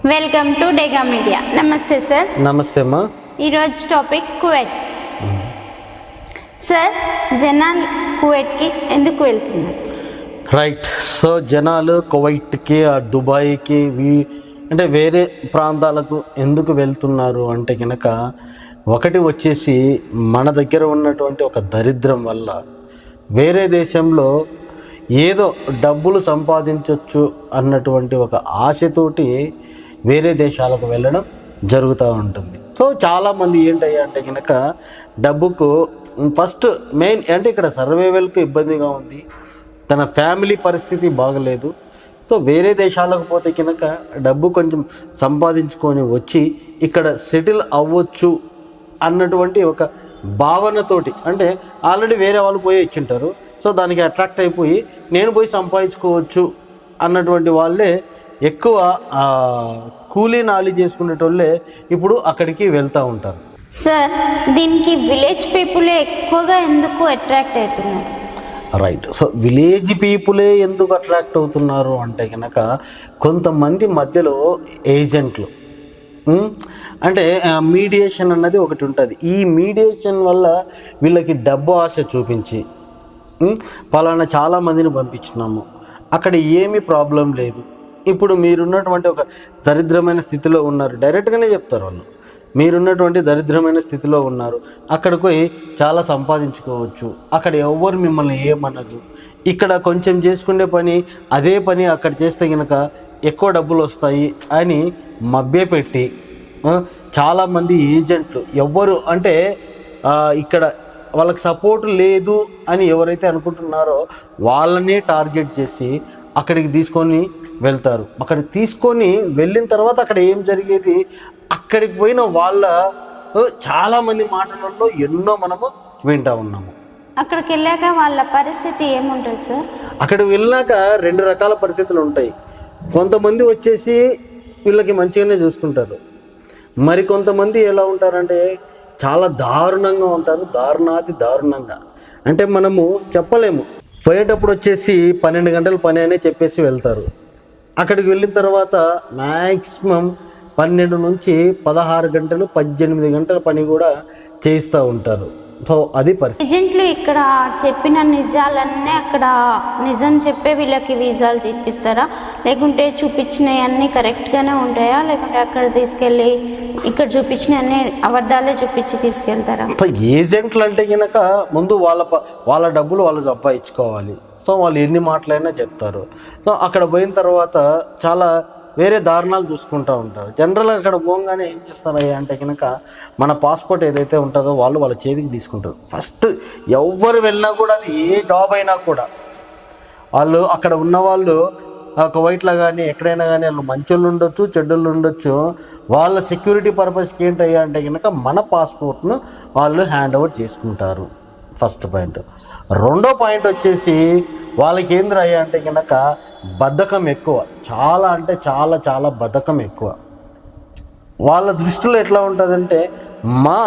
Welcome to డేగా media. నమస్తే sir. నమస్తే అమ్మా. ఈరోజు టాపిక్ కువైట్. సార్, జనాలు కువైట్కి ఎందుకు వెళ్తున్నారు? రైట్. సో జనాలు కువైట్కి, దుబాయ్కి అంటే వేరే ప్రాంతాలకు ఎందుకు వెళ్తున్నారు అంటే కనుక ఒకటి వచ్చేసి మన దగ్గర ఉన్నటువంటి ఒక దరిద్రం వల్ల వేరే దేశంలో ఏదో డబ్బులు సంపాదించవచ్చు అన్నటువంటి ఒక ఆశతోటి వేరే దేశాలకు వెళ్ళడం జరుగుతూ ఉంటుంది. సో చాలామంది ఏంటయ్యా అంటే కనుక డబ్బుకు ఫస్ట్ మెయిన్ అంటే ఇక్కడ సర్వైవల్కి ఇబ్బందిగా ఉంది, తన ఫ్యామిలీ పరిస్థితి బాగలేదు. సో వేరే దేశాలకు పోతే కనుక డబ్బు కొంచెం సంపాదించుకొని వచ్చి ఇక్కడ సెటిల్ అవ్వచ్చు అన్నటువంటి ఒక భావనతోటి, అంటే ఆల్రెడీ వేరే వాళ్ళు పోయి ఇచ్చింటారు, సో దానికి అట్రాక్ట్ అయిపోయి నేను పోయి సంపాదించుకోవచ్చు అన్నటువంటి వాళ్ళే ఎక్కువ కూలీ నాలి చేసుకునేటోళ్ళే ఇప్పుడు అక్కడికి వెళ్తూ ఉంటారు. సార్, దీనికి విలేజ్ పీపులే ఎక్కువగా ఎందుకు అట్రాక్ట్ అవుతున్నారు? రైట్. సో విలేజ్ పీపులే ఎందుకు అట్రాక్ట్ అవుతున్నారు అంటే కనుక కొంతమంది మధ్యలో ఏజెంట్లు, అంటే మీడియేషన్ అన్నది ఒకటి ఉంటుంది. ఈ మీడియేషన్ వల్ల వీళ్ళకి డబ్బు ఆశ చూపించి పలానా చాలామందిని పంపించినాము, అక్కడ ఏమీ ప్రాబ్లం లేదు, ఇప్పుడు మీరున్నటువంటి ఒక దరిద్రమైన స్థితిలో ఉన్నారు, డైరెక్ట్గానే చెప్తారు వాళ్ళు, మీరున్నటువంటి దరిద్రమైన స్థితిలో ఉన్నారు, అక్కడికి పోయి చాలా సంపాదించుకోవచ్చు, అక్కడ ఎవరు మిమ్మల్ని ఏమనదు, ఇక్కడ కొంచెం చేసుకునే పని అదే పని అక్కడ చేస్తే కనుక ఎక్కువ డబ్బులు వస్తాయి అని మభ్యపెట్టి చాలామంది ఏజెంట్లు ఎవ్వరు అంటే ఇక్కడ వాళ్ళకి సపోర్ట్ లేదు అని ఎవరైతే అనుకుంటున్నారో వాళ్ళనే టార్గెట్ చేసి అక్కడికి తీసుకొని వెళ్తారు. అక్కడికి తీసుకొని వెళ్ళిన తర్వాత అక్కడ ఏం జరిగేది, అక్కడికి పోయిన వాళ్ళ చాలామంది మాటలలో ఎన్నో మనము వింటూ ఉన్నాము. అక్కడికి వెళ్ళాక వాళ్ళ పరిస్థితి ఏముంటుంది సార్? అక్కడికి వెళ్ళాక రెండు రకాల పరిస్థితులు ఉంటాయి. కొంతమంది వచ్చేసి వీళ్ళకి మంచిగానే చూసుకుంటారు, మరి కొంతమంది ఎలా ఉంటారంటే చాలా దారుణంగా ఉంటారు, దారుణాతి దారుణంగా. అంటే మనము చెప్పలేము. పోయేటప్పుడు వచ్చేసి 12 గంటల పని అనే చెప్పేసి వెళ్తారు, అక్కడికి వెళ్ళిన తర్వాత మ్యాక్సిమం 12 నుంచి 16 గంటలు 18 గంటల పని కూడా చేయిస్తూ ఉంటారు. సో అది పరిస్థితి. ఏజెంట్లు ఇక్కడ చెప్పిన నిజాలన్నీ అక్కడ నిజం చెప్పే వీళ్ళకి వీసాలు చూపిస్తారా, లేకుంటే చూపించినవి అన్నీ కరెక్ట్గానే ఉంటాయా, లేకుంటే అక్కడ తీసుకెళ్ళి ఇక్కడ చూపించినవన్నీ అబద్ధాలే చూపించి తీసుకెళ్తారా? ఏజెంట్లు అంటే కనుక ముందు వాళ్ళ డబ్బులు వాళ్ళు సంపాదించుకోవాలి. సో వాళ్ళు ఎన్ని మాటలైనా చెప్తారు. సో అక్కడ పోయిన తర్వాత చాలా వేరే దారుణాలు చూసుకుంటూ ఉంటారు. జనరల్గా అక్కడ పోగానే ఏం చేస్తారయ్యా అంటే కనుక మన పాస్పోర్ట్ ఏదైతే ఉంటుందో వాళ్ళ చేతికి తీసుకుంటారు. ఫస్ట్ ఎవరు వెళ్ళినా కూడా, అది ఏ జాబ్ అయినా కూడా వాళ్ళు అక్కడ ఉన్నవాళ్ళు కువైట్లో కానీ ఎక్కడైనా కానీ వాళ్ళు మంచోళ్ళు ఉండొచ్చు, చెడ్డోళ్ళు ఉండొచ్చు, వాళ్ళ సెక్యూరిటీ పర్పస్కి ఏంటయ్యా అంటే కనుక మన పాస్పోర్ట్ను వాళ్ళు హ్యాండ్ ఓవర్ చేసుకుంటారు. First point. రెండో పాయింట్ వచ్చేసి వాళ్ళకి ఏంద్రయ్యా అంటే కనుక బద్ధకం ఎక్కువ, చాలా అంటే చాలా చాలా బద్ధకం ఎక్కువ. వాళ్ళ దృష్టిలో ఎట్లా ఉంటుందంటే మా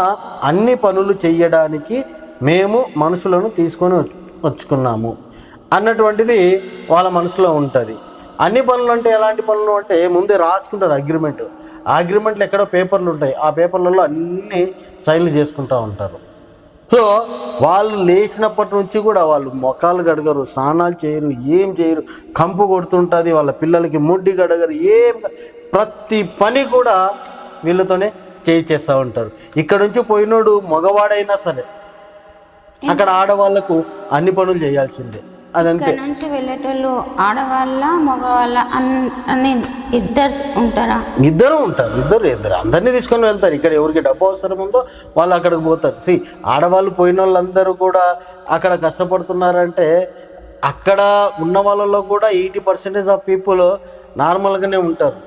అన్ని పనులు చెయ్యడానికి మేము మనుషులను తీసుకొని వచ్చుకున్నాము అన్నటువంటిది వాళ్ళ మనసులో ఉంటుంది. అన్ని పనులు అంటే ఎలాంటి పనులు అంటే ముందే రాసుకుంటారు అగ్రిమెంట్లు ఎక్కడో పేపర్లు ఉంటాయి, ఆ పేపర్లలో అన్నీ సైన్లు చేసుకుంటూ ఉంటారు. సో వాళ్ళు లేచినప్పటి నుంచి కూడా వాళ్ళు మొఖాలు గడగరు, స్నానాలు చేయరు, ఏం చేయరు, కంపు కొడుతుంటుంది, వాళ్ళ పిల్లలకి ముడ్డి గడగరు, ప్రతి పని కూడా వీళ్ళతోనే చేస్తూ ఉంటారు. ఇక్కడ నుంచి పోయినోడు మగవాడైనా సరే అక్కడ ఆడవాళ్లకు అన్ని పనులు చేయాల్సిందే. అదంతే. నుంచి వెళ్ళేటోళ్ళు ఆడవాళ్ళ మగవాళ్ళ అని ఇద్దరు ఉంటారా? ఇద్దరు అందరినీ తీసుకొని వెళ్తారు. ఇక్కడ ఎవరికి డబ్బు అవసరం ఉందో వాళ్ళు అక్కడికి పోతారు. ఆడవాళ్ళు పోయిన వాళ్ళందరూ కూడా అక్కడ కష్టపడుతున్నారంటే అక్కడ ఉన్న వాళ్ళలో కూడా 80% ఆఫ్ పీపుల్ నార్మల్గానే ఉంటారు,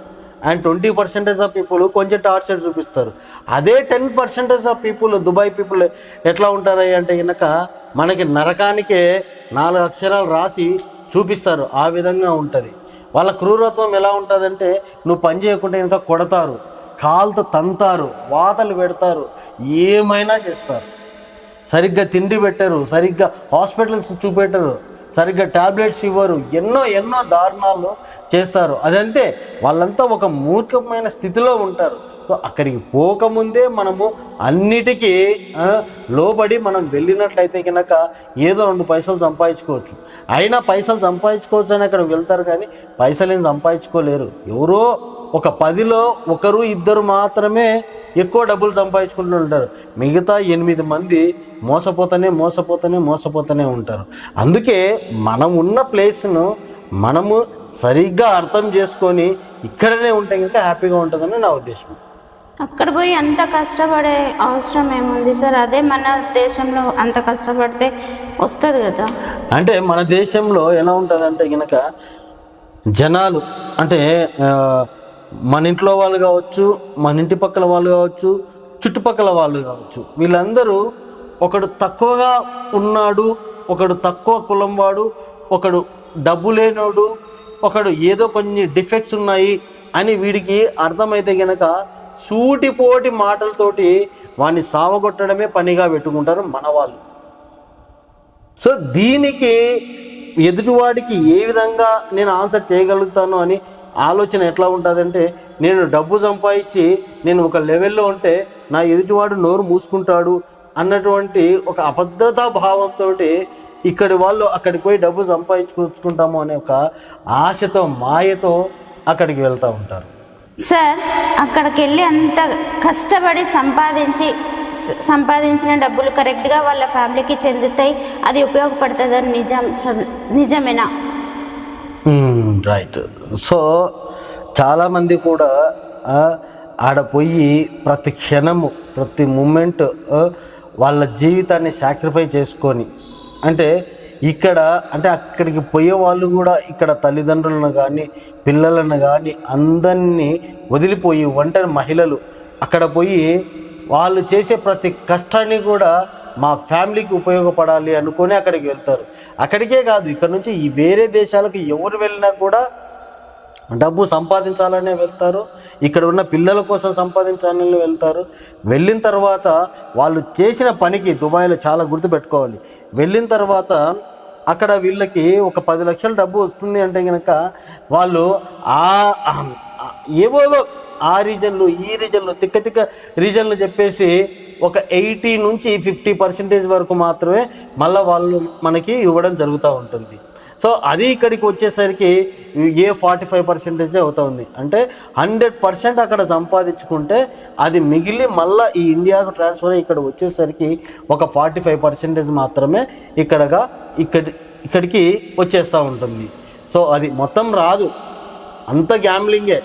అండ్ 20% ఆఫ్ పీపుల్ కొంచెం టార్చర్ చూపిస్తారు. అదే 10% ఆఫ్ పీపుల్, దుబాయ్ పీపుల్ ఎట్లా ఉంటారు అంటే కనుక మనకి నరకానికే 4 అక్షరాలు రాసి చూపిస్తారు, ఆ విధంగా ఉంటుంది. వాళ్ళ క్రూరత్వం ఎలా ఉంటుందంటే నువ్వు పని చేయకుంటే ఇంకా కొడతారు, కాలుతో తంతారు, వాతలు పెడతారు, ఏమైనా చేస్తారు. సరిగ్గా తిండి పెట్టరు, సరిగ్గా హాస్పిటల్స్ చూపెట్టరు, సరిగ్గా టాబ్లెట్స్ ఇవ్వరు, ఎన్నో ఎన్నో దారుణాలు చేస్తారు. అదంతే, వాళ్ళంతా ఒక మూర్ఖమైన స్థితిలో ఉంటారు. సో అక్కడికి పోకముందే మనము అన్నిటికీ లోబడి మనం వెళ్ళినట్లయితే కనుక ఏదో 2 పైసలు సంపాదించుకోవచ్చు. అయినా పైసలు సంపాదించుకోవచ్చు అని అక్కడ వెళ్తారు, కానీ పైసలు ఏం సంపాదించుకోలేరు. ఎవరో ఒక 10లో 1-2 మాత్రమే ఎక్కువ డబ్బులు సంపాదించుకుంటూ ఉంటారు. మిగతా 8 మంది మోసపోతూనే ఉంటారు. అందుకే మనం ఉన్న ప్లేస్ను మనము సరిగ్గా అర్థం చేసుకొని ఇక్కడనే ఉంటే ఇంకా హ్యాపీగా ఉంటుందని నా ఉద్దేశం. అక్కడ పోయి అంత కష్టపడే అవసరం ఏముంది సార్? అదే మన దేశంలో అంత కష్టపడితే వస్తుంది కదా. అంటే మన దేశంలో ఎలా ఉంటుందంటే కనుక జనాలు అంటే మన ఇంట్లో వాళ్ళు కావచ్చు, మన ఇంటి పక్కల వాళ్ళు కావచ్చు, చుట్టుపక్కల వాళ్ళు కావచ్చు, వీళ్ళందరూ ఒకడు తక్కువగా ఉన్నాడు, ఒకడు తక్కువ కులం వాడు, ఒకడు డబ్బు లేనోడు, ఒకడు ఏదో కొన్ని డిఫెక్ట్స్ ఉన్నాయి అని వీడికి అర్థమైతే గనక సూటిపోటి మాటలతోటి వాడిని సావగొట్టడమే పనిగా పెట్టుకుంటారు మన వాళ్ళు. సో దీనికి ఎదుటివాడికి ఏ విధంగా నేను ఆన్సర్ చేయగలుగుతాను అని ఆలోచన ఎట్లా ఉంటుందంటే, నేను డబ్బు సంపాదించి నేను ఒక లెవెల్లో ఉంటే నా ఎదుటివాడు నోరు మూసుకుంటాడు అన్నటువంటి ఒక అభద్రతా భావంతో ఇక్కడి వాళ్ళు అక్కడికి పోయి డబ్బు సంపాదించుకుంటాము అనే ఒక ఆశతో మాయతో అక్కడికి వెళ్తూ ఉంటారు. సార్ అక్కడికి వెళ్ళి అంత కష్టపడి సంపాదించిన డబ్బులు కరెక్ట్గా వాళ్ళ ఫ్యామిలీకి చెందుతాయి, అది ఉపయోగపడుతుందని నిజమేనా? రైట్. సో చాలామంది కూడా ఆడ పోయి ప్రతి క్షణము ప్రతి మూమెంట్ వాళ్ళ జీవితాన్ని సాక్రిఫైస్ చేసుకొని, అంటే ఇక్కడ అంటే అక్కడికి పోయే వాళ్ళు కూడా ఇక్కడ తల్లిదండ్రులను కానీ పిల్లలను కానీ అందరినీ వదిలిపోయి ఒంటరి మహిళలు అక్కడ పోయి వాళ్ళు చేసే ప్రతి కష్టాన్ని కూడా మా ఫ్యామిలీకి ఉపయోగపడాలి అనుకొని అక్కడికి వెళ్తారు. అక్కడికే కాదు, ఇక్కడ నుంచి ఈ వేరే దేశాలకు ఎవరు వెళ్ళినా కూడా డబ్బు సంపాదించాలనే వెళ్తారు, ఇక్కడ ఉన్న పిల్లల కోసం సంపాదించాలని వెళ్తారు. వెళ్ళిన తర్వాత వాళ్ళు చేసిన పనికి దుబాయ్లో చాలా గుర్తుపెట్టుకోవాలి, వెళ్ళిన తర్వాత అక్కడ వీళ్ళకి ఒక 10 లక్షల డబ్బు వస్తుంది అంటే కనుక వాళ్ళు ఏవోవో ఆ రీజన్లు ఈ రీజన్లు తిక్క రీజన్లు చెప్పేసి ఒక 80 నుంచి 50% వరకు మాత్రమే మళ్ళీ వాళ్ళు మనకి ఇవ్వడం జరుగుతూ ఉంటుంది. సో అది ఇక్కడికి వచ్చేసరికి 45% అవుతుంది. అంటే 100% అక్కడ సంపాదించుకుంటే అది మిగిలి మళ్ళీ ఈ ఇండియాకు ట్రాన్స్ఫర్ అయ్యి ఇక్కడ వచ్చేసరికి ఒక 45% మాత్రమే ఇక్కడికి వచ్చేస్తూ ఉంటుంది. సో అది మొత్తం రాదు, అంత గ్యాంబ్లింగే.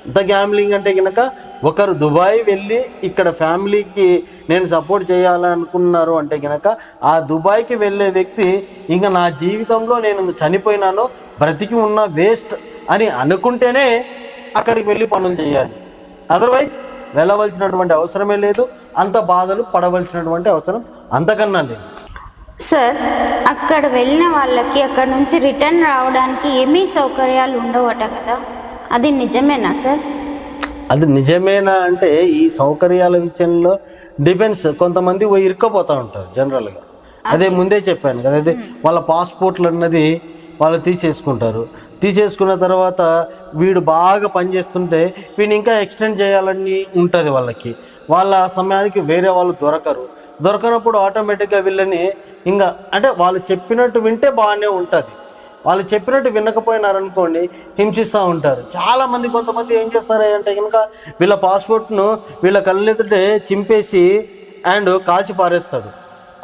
అంత గ్యాంబ్లింగ్ అంటే కనుక ఒకరు దుబాయ్ వెళ్ళి ఇక్కడ ఫ్యామిలీకి నేను సపోర్ట్ చేయాలనుకున్నారు అంటే కనుక ఆ దుబాయ్కి వెళ్ళే వ్యక్తి ఇంకా నా జీవితంలో నేను చనిపోయినాను, బ్రతికి ఉన్న వేస్ట్ అని అనుకుంటేనే అక్కడికి వెళ్ళి పనులు చేయాలి. అదర్వైజ్ వెళ్ళవలసినటువంటి అవసరమే లేదు, అంత బాధలు పడవలసినటువంటి అవసరం అంతకన్నా లేదు. సార్ అక్కడ వెళ్ళిన వాళ్ళకి అక్కడ నుంచి రిటర్న్ రావడానికి ఏమీ సౌకర్యాలు ఉండవట కదా, అది నిజమేనా సార్? అది నిజమేనా అంటే ఈ సౌకర్యాల విషయంలో డిపెండ్స్. కొంతమంది పోయి ఇరుక్కపోతూ ఉంటారు జనరల్గా, అదే ముందే చెప్పాను కదా, అదే వాళ్ళ పాస్పోర్ట్లు అన్నది వాళ్ళు తీసేసుకున్న తర్వాత వీడు బాగా పనిచేస్తుంటే వీడిని ఇంకా ఎక్స్టెండ్ చేయాలని ఉంటుంది వాళ్ళకి. వాళ్ళ సమయానికి వేరే వాళ్ళు దొరకనప్పుడు ఆటోమేటిక్గా వీళ్ళని ఇంకా అంటే వాళ్ళు చెప్పినట్టు వింటే బాగానే ఉంటుంది, వాళ్ళు చెప్పినట్టు వినకపోయినారనుకోండి హింసిస్తూ ఉంటారు. చాలామంది కొంతమంది ఏం చేస్తారంటే కనుక వీళ్ళ పాస్పోర్ట్ను వీళ్ళ కళ్ళెదుటే చింపేసి అండ్ కాల్చి పారేస్తాడు.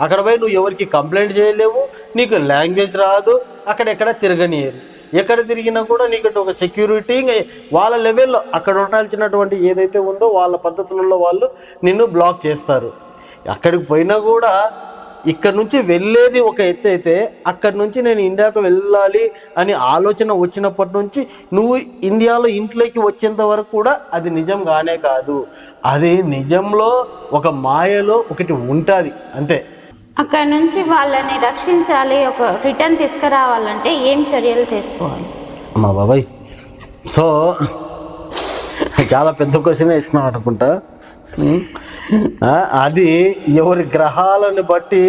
అక్కడ పోయి నువ్వు ఎవరికి కంప్లైంట్ చేయలేవు, నీకు లాంగ్వేజ్ రాదు, అక్కడెక్కడ తిరగనియరు. ఎక్కడ తిరిగినా కూడా నీకు ఒక సెక్యూరిటీ వాళ్ళ లెవెల్లో అక్కడ ఉండాల్సినటువంటి ఏదైతే ఉందో వాళ్ళ పద్ధతులలో వాళ్ళు నిన్ను బ్లాక్ చేస్తారు. అక్కడికి పోయినా కూడా ఇక్కడ నుంచి వెళ్ళేది ఒక ఎత్తు అయితే అక్కడి నుంచి నేను ఇండియాకు వెళ్ళాలి అని ఆలోచన వచ్చినప్పటి నుంచి నువ్వు ఇండియాలో ఇంట్లోకి వచ్చేంత వరకు కూడా అది నిజంగానే కాదు, అది నిజంలో ఒక మాయలో ఒకటి ఉంటుంది అంతే. అక్కడ నుంచి వాళ్ళని రక్షించాలి, ఒక రిటర్న్ తీసుకురావాలంటే ఏం చర్యలు తీసుకోవాలి? అమ్మా బాబాయ్, సో చాలా పెద్ద క్వశ్చన్ వేసినాం అనుకుంటా. అది ఎవరి గ్రహాలను బట్టి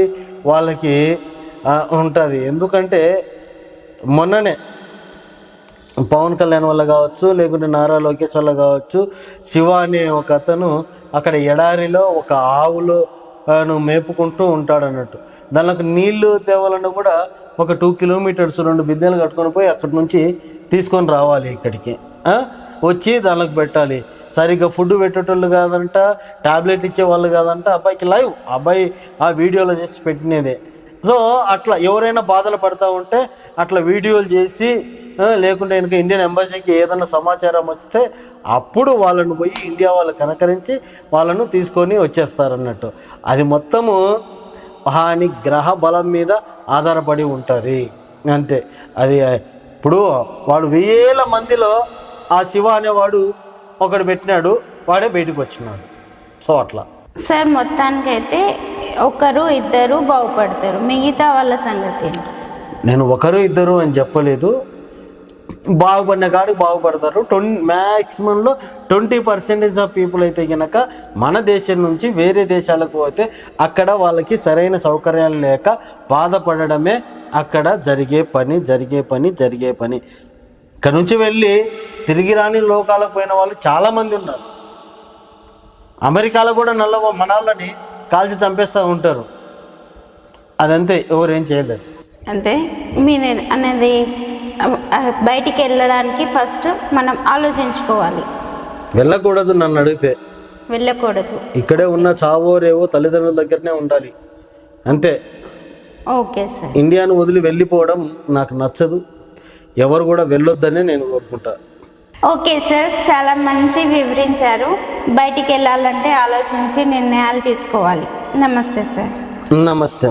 వాళ్ళకి ఉంటుంది. ఎందుకంటే మొన్ననే పవన్ కళ్యాణ్ వల్ల కావచ్చు, లేకుంటే నారా లోకేష్ వల్ల కావచ్చు, శివ అనే ఒక అతను అక్కడ ఎడారిలో ఒక ఆవులో మేపుకుంటూ ఉంటాడు అన్నట్టు. దానికి నీళ్లు తేవాలన్నా కూడా ఒక 2 కిలోమీటర్స్ 2 బిందెలు కట్టుకొని పోయి అక్కడి నుంచి తీసుకొని రావాలి ఇక్కడికి, వచ్చి దానికి పెట్టాలి. సరిగ్గా ఫుడ్ పెట్టేటోళ్ళు కాదంట, టాబ్లెట్ ఇచ్చేవాళ్ళు కాదంట. అబ్బాయికి లైవ్ అబ్బాయి ఆ వీడియోలో చేసి పెట్టినదే. సో అట్లా ఎవరైనా బాధలు పడతా ఉంటే అట్లా వీడియోలు చేసి, లేకుంటే ఇంకా ఇండియన్ ఎంబసీకి ఏదైనా సమాచారం వస్తే అప్పుడు వాళ్ళను పోయి ఇండియా వాళ్ళు కనకరించి వాళ్ళను తీసుకొని వచ్చేస్తారన్నట్టు. అది మొత్తము హాని గ్రహ బలం మీద ఆధారపడి ఉంటుంది అంతే. అది ఇప్పుడు వాడు 1000 మందిలో ఆ శివ అనేవాడు ఒకడు పెట్టినాడు, వాడే బయటకు వచ్చినాడు. సో అట్లా సార్ మొత్తానికైతే 1-2 బాగుపడతారు, మిగతా వాళ్ళ సంగతి నేను 1-2 అని చెప్పలేదు. బాగుపడిన కాడికి బాగుపడతారు. మ్యాక్సిమంలో 20% ఆఫ్ పీపుల్ అయితే కనుక మన దేశం నుంచి వేరే దేశాలకు పోతే అక్కడ వాళ్ళకి సరైన సౌకర్యాలు లేక బాధపడడమే అక్కడ జరిగే పని. ఇక్కడ నుంచి వెళ్ళి తిరిగి రాని లోకాలకు పోయిన వాళ్ళు చాలామంది ఉన్నారు. అమెరికాలో కూడా మనల్ని కాల్చి చంపేస్తూ ఉంటారు. అదంతే, ఎవరేం చేయలేరు. అంతే. మీరు అనేది బయటికి వెళ్ళడానికి ఫస్ట్ మనం ఆలోచించుకోవాలి. వెళ్ళకూడదు, నన్ను అడిగితే వెళ్ళకూడదు. ఇక్కడే ఉన్న చావో రేవో తల్లిదండ్రుల దగ్గరనే ఉండాలి అంతే. Okay sir. ఇండియాను వదిలి వెళ్ళిపోవడం నాకు నచ్చదు. ఎవరు కూడా వెళ్ళొద్దనే నేను కోరుకుంటా. ఓకే సార్, చాలా మంచి వివరించారు. బయటికి వెళ్ళాలంటే ఆలోచించి నిర్ణయాలు తీసుకోవాలి. నమస్తే సార్. నమస్తే.